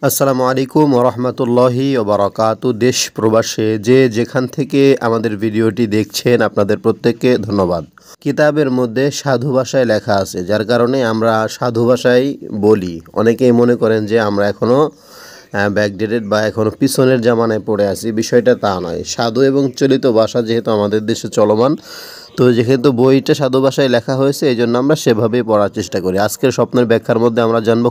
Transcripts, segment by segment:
আসসালামু আলাইকুম ওরহমতুল্লাহি ওবারাকাতু। দেশ প্রবাসে যে যেখান থেকে আমাদের ভিডিওটি দেখছেন আপনাদের প্রত্যেককে ধন্যবাদ। কিতাবের মধ্যে সাধু ভাষায় লেখা আছে, যার কারণে আমরা সাধু ভাষায় বলি। অনেকেই মনে করেন যে আমরা এখনও ব্যাকডেটেড বা এখনও পিছনের জামানায় পড়ে আছি। বিষয়টা তা নয়। সাধু এবং চলিত ভাষা যেহেতু আমাদের দেশে চলমান, তো যেহেতু বইটা সাধু ভাষায় লেখা হয়েছে, এই জন্য আমরা সেভাবেই পড়ার চেষ্টা করি। আজকের স্বপ্নের ব্যাখ্যার মধ্যে আমরা জানব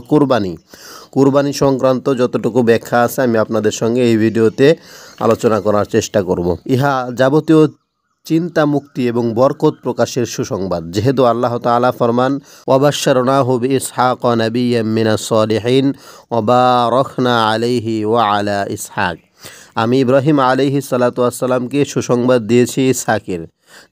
কুরবানি সংক্রান্ত যতটুকু ব্যাখ্যা আছে আমি আপনাদের সঙ্গে এই ভিডিওতে আলোচনা করার চেষ্টা করব। ইহা যাবতীয় চিন্তা মুক্তি এবং বরকত প্রকাশের সুসংবাদ। যেহেতু আল্লাহ তাআলা ফরমান, ওয়াবাশশারনাহু বিইসহাক নাবিয়্যাম মিনাস সালিহিন ওয়া বারাকনা আলাইহি ওয়া আলা ইসহাক। আমি ইব্রাহিম আলাইহিস সালাতু ওয়াস সালামকে সুসংবাদ দিয়েছি ইসহাকের,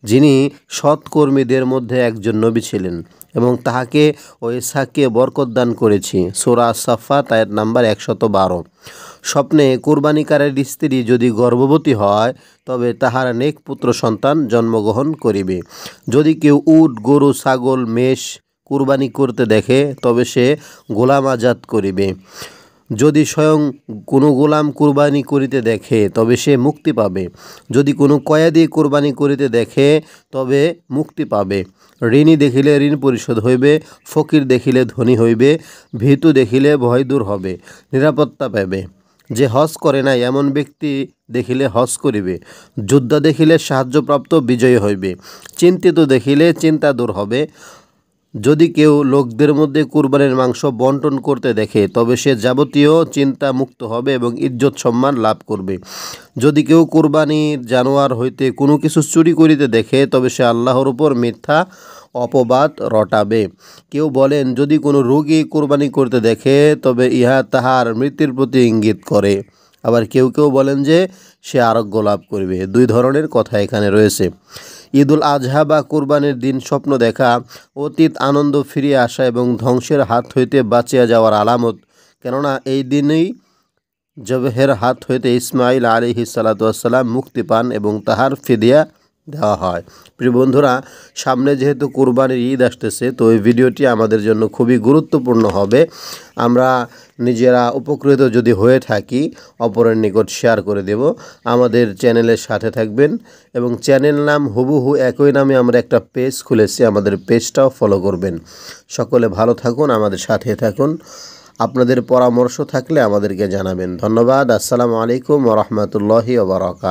যিনি সৎকর্মীদের মধ্যে একজন নবী ছিলেন, এবং তাহাকে ও ইসহাককে বরকত দান করেছি। সূরা আস-সাফফাত আয়াত নাম্বার 112। স্বপ্নে কুরবানিকারের স্ত্রী যদি গর্ভবতী হয়, তবে তাহার নেক পুত্র সন্তান জন্মগ্রহণ করিবে। যদি কেউ উট, গরু, ছাগল, মেষ কুরবানি করতে দেখে, তবে সে গোলাম আজাদ করিবে। যদি স্বয়ং কোনো গোলাম কুরবানি করিতে দেখে, তবে সে মুক্তি পাবে। যদি কোনো কয়েদি কুরবানি করিতে দেখে, তবে মুক্তি পাবে। ঋণী দেখিলে ঋণ পরিশোধ হইবে, ফকির দেখিলে ধনী হইবে, ভীতু দেখিলে ভয় দূর হবে, নিরাপত্তা পাবে। যে হজ করে নাই এমন ব্যক্তি দেখিলে হজ করিবে। যোদ্ধা দেখিলে সাহায্যপ্রাপ্ত বিজয়ী হইবে। চিন্তিত দেখিলে চিন্তা দূর হবে। যদি কেউ লোকদের মধ্যে কুরবানির মাংস বন্টন করতে দেখে, তবে সে যাবতীয় চিন্তা মুক্ত হবে এবং ইজ্জত সম্মান লাভ করবে। যদি কেউ কুরবানির জানোয়ার হইতে কোনো কিছু চুরি করিতে দেখে, তবে সে আল্লাহর উপর মিথ্যা অপবাদ রটাবে। কেউ বলেন, যদি কোনো রোগী কুরবানি করতে দেখে, তবে ইহা তাহার মৃত্যুর প্রতি ইঙ্গিত করে। আবার কেউ কেউ বলেন যে সে আরোগ্য লাভ করবে। দুই ধরনের কথা এখানে রয়েছে। ঈদুল আজহা বা কুরবানির দিন স্বপ্ন দেখা অতীত আনন্দ ফিরিয়ে আসা এবং ধ্বংসের হাত হইতে বাঁচিয়া যাওয়ার আলামত, কেননা এই দিনেই জবেহের হাত হইতে ইসমাইল আলাইহিস সালাতু ওয়াস সালাম মুক্তি পান এবং তাহার ফিদিয়া দেওয়া হয়। প্রিয় বন্ধুরা, সামনে যেহেতু কুরবানির ঈদ আসতেছে, তো এই ভিডিওটি আমাদের জন্য খুবই গুরুত্বপূর্ণ হবে। আমরা নিজেরা উপকৃত যদি হয়ে থাকি, অপরের নিকট শেয়ার করে দেব। আমাদের চ্যানেলের সাথে থাকবেন, এবং চ্যানেল নাম হুবহু একই নামে আমরা একটা পেজ খুলেছি, আমাদের পেজটাও ফলো করবেন। সকলে ভালো থাকুন, আমাদের সাথে থাকুন। আপনাদের পরামর্শ থাকলে আমাদেরকে জানাবেন। ধন্যবাদ। আসসালামু আলাইকুম ওয়া রাহমাতুল্লাহি ওয়া বারাকাতুহু।